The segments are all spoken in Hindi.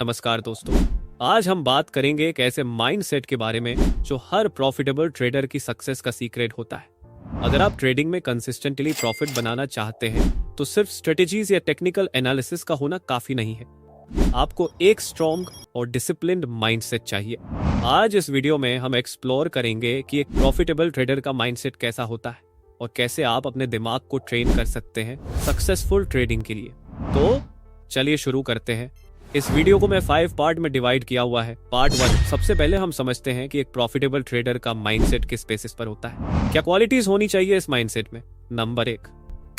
नमस्कार दोस्तों। आज हम बात करेंगे एक ऐसे माइंडसेट के बारे में जो हर प्रॉफिटेबल ट्रेडर की सक्सेस का सीक्रेट होता है। अगर आप ट्रेडिंग में कंसिस्टेंटली प्रॉफिट बनाना चाहते हैं तो सिर्फ स्ट्रेटेजीज या टेक्निकल एनालिसिस का होना काफी नहीं है। आपको एक स्ट्रॉन्ग और डिसिप्लिन्ड माइंडसेट चाहिए। आज इस वीडियो में हम एक्सप्लोर करेंगे कि एक प्रॉफिटेबल ट्रेडर का माइंडसेट कैसा होता है और कैसे आप अपने दिमाग को ट्रेन कर सकते हैं सक्सेसफुल ट्रेडिंग के लिए। तो चलिए शुरू करते हैं। इस वीडियो को मैं 5 पार्ट में डिवाइड किया हुआ है। पार्ट 1, सबसे पहले हम समझते हैं कि एक प्रॉफिटेबल ट्रेडर का माइंडसेट किस बेसिस पर होता है, क्या क्वालिटीज होनी चाहिए इस माइंडसेट में। नंबर 1,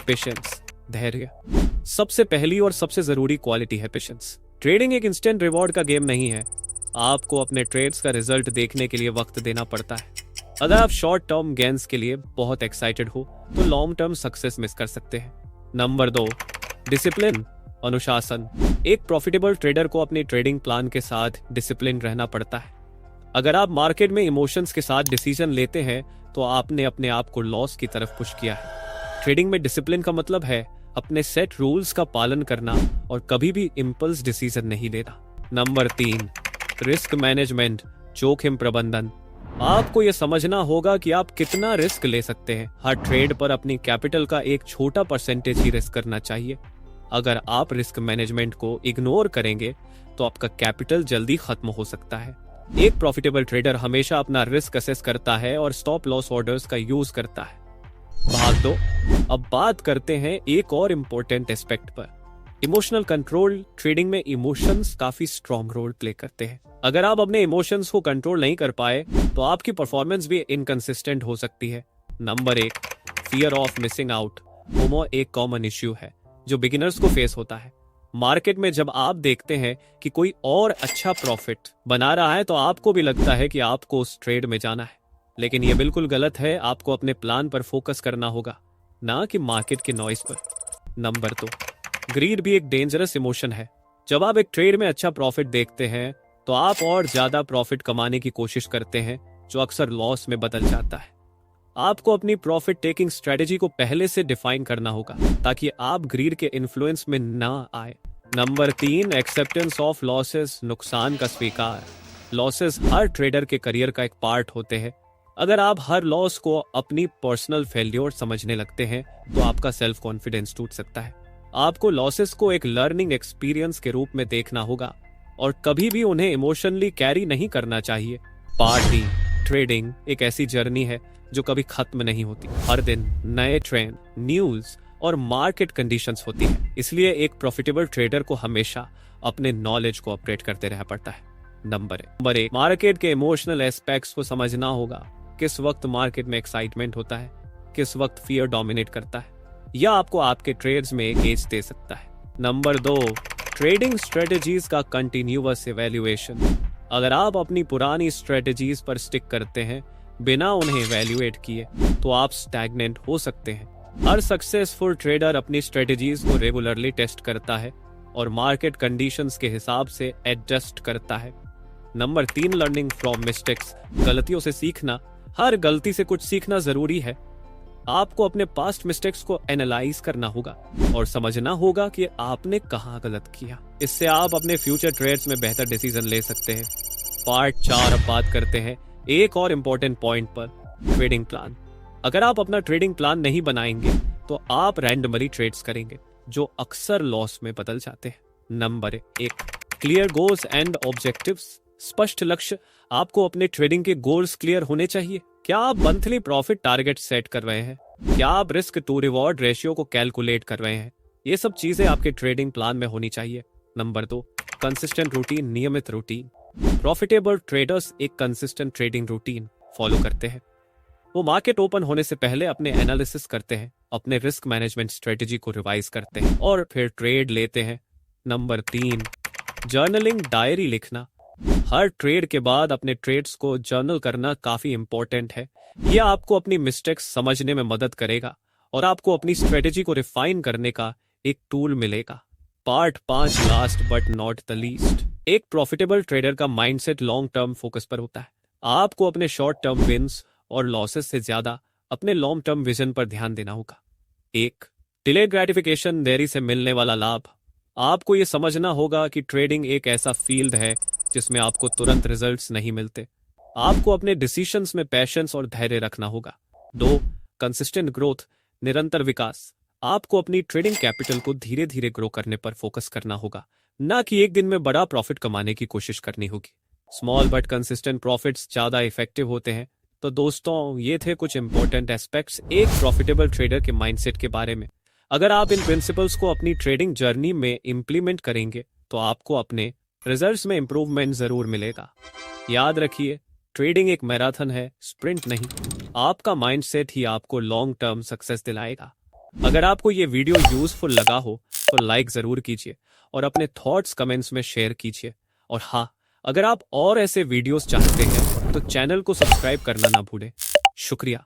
पेशेंस, धैर्य। सबसे पहली और सबसे जरूरी क्वालिटी है पेशेंस। ट्रेडिंग एक इंस्टेंट रिवॉर्ड का गेम नहीं है। आपको अपने ट्रेड्स का रिजल्ट देखने के लिए वक्त देना पड़ता है। अगर आप शॉर्ट टर्म गेन्स के लिए बहुत एक्साइटेड हो तो लॉन्ग टर्म सक्सेस मिस कर सकते हैं। नंबर 2, डिसिप्लिन, अनुशासन। एक प्रॉफिटेबल ट्रेडर को अपनी ट्रेडिंग प्लान के साथ डिसिप्लिन रहना पड़ता है। अगर आप मार्केट में इमोशंस के साथ डिसीजन लेते हैं तो आपने अपने आप को लॉस की तरफ पुश किया है। ट्रेडिंग में डिसिप्लिन का मतलब है अपने सेट रूल्स का पालन करना और कभी भी इम्पल्स डिसीजन नहीं लेना। नंबर 3, रिस्क मैनेजमेंट, जोखिम प्रबंधन। आपको यह समझना होगा कि आप कितना रिस्क ले सकते हैं। हर ट्रेड पर अपनी कैपिटल का एक छोटा परसेंटेज ही रिस्क करना चाहिए। अगर आप रिस्क मैनेजमेंट को इग्नोर करेंगे तो आपका कैपिटल जल्दी खत्म हो सकता है। एक प्रॉफिटेबल ट्रेडर हमेशा अपना रिस्क असेस करता है और स्टॉप लॉस ऑर्डर्स का यूज करता है। भाग दो। अब बात करते हैं एक और इम्पोर्टेंट एस्पेक्ट पर, इमोशनल कंट्रोल। ट्रेडिंग में इमोशंस काफी स्ट्रॉन्ग रोल प्ले करते हैं। अगर आप अपने इमोशंस को कंट्रोल नहीं कर पाए तो आपकी परफॉर्मेंस भी इनकंसिस्टेंट हो सकती है। Number 1, fear of missing out. FOMO एक कॉमन इश्यू है जो बिगिनर्स को फेस होता है। मार्केट में जब आप देखते हैं कि कोई और अच्छा प्रॉफिट बना रहा है तो आपको भी लगता है कि आपको उस ट्रेड में जाना है, लेकिन यह बिल्कुल गलत है। आपको अपने प्लान पर फोकस करना होगा, ना कि मार्केट के नॉइस पर। नंबर 2, ग्रीड भी एक डेंजरस इमोशन है। जब आप एक ट्रेड में अच्छा प्रॉफिट देखते हैं तो आप और ज्यादा प्रॉफिट कमाने की कोशिश करते हैं, जो अक्सर लॉस में बदल जाता है। आपको अपनी प्रॉफिट टेकिंग स्ट्रेटेजी को पहले से डिफाइन करना होगा ताकि आप ग्रीड के इन्फ्लुएंस में ना आए। नंबर 3, एक्सेप्टेंस ऑफ लॉसेस, नुकसान का स्वीकार। लॉसेस हर ट्रेडर के करियर का एक पार्ट होते हैं। अगर आप हर लॉस को अपनी पर्सनल फेल्योर समझने लगते हैं तो आपका सेल्फ कॉन्फिडेंस टूट सकता है। आपको लॉसेस को एक लर्निंग एक्सपीरियंस के रूप में देखना होगा और कभी भी उन्हें इमोशनली कैरी नहीं करना चाहिए। पार्ट 3, ट्रेडिंग एक ऐसी जर्नी है जो कभी खत्म नहीं होती। हर दिन नए ट्रेंड, न्यूज और मार्केट कंडीशंस होती है। इसलिए एक प्रॉफिटेबल ट्रेडर को हमेशा अपने नॉलेज को अपग्रेड करते रहना पड़ता है। नंबर 1, मार्केट के इमोशनल एस्पेक्ट्स को समझना होगा। किस वक्त मार्केट में एक्साइटमेंट होता है, किस वक्त फियर डोमिनेट करता है, यह आपको आपके ट्रेड्स में एक एज दे सकता है। नंबर 2, ट्रेडिंग स्ट्रेटेजीज का कंटिन्यूअस इवैल्यूएशन। अगर आप अपनी पुरानी स्ट्रेटेजीज पर स्टिक करते हैं बिना उन्हें इवैल्यूएट किए तो आप स्टैग्नेंट हो सकते हैं। हर सक्सेसफुल ट्रेडर अपनी स्ट्रेटेजीज को रेगुलरली टेस्ट करता है और मार्केट कंडीशंस के हिसाब से एडजस्ट करता है। नंबर 3, लर्निंग फ्रॉम मिस्टेक्स, गलतियों से सीखना। हर गलती से कुछ सीखना जरूरी है। आपको अपने पास्ट मिस्टेक्स को एनालाइज करना होगा और समझना होगा कि आपने कहां गलत किया। इससे आप अपने फ्यूचर ट्रेड्स में बेहतर डिसीजन ले सकते हैं। पार्ट 4, अब बात करते हैं एक और इम्पोर्टेंट पॉइंट पर, ट्रेडिंग प्लान। अगर आप अपना ट्रेडिंग प्लान नहीं बनाएंगे तो आप रैंडमली ट्रेड्स करेंगे जो अक्सर लॉस में बदल जाते हैं। Number 1, clear goals and objectives, स्पष्ट लक्ष्य। आपको अपने ट्रेडिंग के गोल्स क्लियर होने चाहिए। क्या आप मंथली प्रॉफिट टारगेट सेट कर रहे हैं? क्या आप रिस्क टू रिवॉर्ड रेशियो को कैलकुलेट कर रहे हैं? ये सब चीजें आपके ट्रेडिंग प्लान में होनी चाहिए। नंबर 2, कंसिस्टेंट रूटीन, नियमित रूटीन। प्रॉफिटेबल ट्रेडर्स एक कंसिस्टेंट ट्रेडिंग रूटीन फॉलो करते हैं। वो मार्केट ओपन होने से पहले अपने एनालिसिस करते हैं, अपने रिस्क मैनेजमेंट स्ट्रेटेजी को रिवाइज करते हैं और फिर ट्रेड लेते हैं। नंबर 3, जर्नलिंग, डायरी लिखना। हर ट्रेड के बाद अपने ट्रेड्स को जर्नल करना काफी इंपॉर्टेंट है। यह आपको अपनी मिस्टेक्स समझने में मदद करेगा और आपको अपनी स्ट्रेटेजी को रिफाइन करने का एक टूल मिलेगा। Part 5, last but not the least. एक प्रॉफिटेबल ट्रेडर का माइंडसेट लॉन्ग टर्म फोकस पर होता है। आपको अपने शॉर्ट टर्म विन्स और लॉसेस से ज्यादा अपने लॉन्ग टर्म विजन पर ध्यान देना होगा। 1, डिलेड ग्रेटिफिकेशन, देरी से मिलने वाला लाभ। आपको ये समझना होगा कि ट्रेडिंग एक ऐसा फील्ड है जिसमें आपको तुरंत रिजल्ट्स नहीं मिलते। आपको अपने डिसीशंस में पैशंस और धैर्य रखना होगा। 2. कंसिस्टेंट ग्रोथ, निरंतर विकास। आपको अपनी ट्रेडिंग कैपिटल को धीरे धीरे ग्रो करने पर फोकस करना होगा, ना कि एक दिन में बड़ा प्रॉफिट कमाने की कोशिश करनी होगी। स्मॉल बट कंसिस्टेंट प्रॉफिट्स ज्यादा इफेक्टिव होते हैं। तो दोस्तों, ये थे कुछ इंपॉर्टेंट एस्पेक्ट्स एक प्रॉफिटेबल ट्रेडर के माइंडसेट के बारे में। अगर आप इन प्रिंसिपल्स को अपनी ट्रेडिंग जर्नी में इंप्लीमेंट करेंगे तो आपको अपने रिजल्ट्स में इंप्रूवमेंट जरूर मिलेगा। याद रखिए, ट्रेडिंग एक मैराथन है, स्प्रिंट नहीं। आपका माइंडसेट ही आपको लॉन्ग टर्म सक्सेस दिलाएगा। अगर आपको ये वीडियो यूजफुल लगा हो तो लाइक जरूर कीजिए और अपने थॉट्स कमेंट्स में शेयर कीजिए। और हाँ, अगर आप और ऐसे वीडियोस चाहते हैं तो चैनल को सब्सक्राइब करना ना भूलें। शुक्रिया।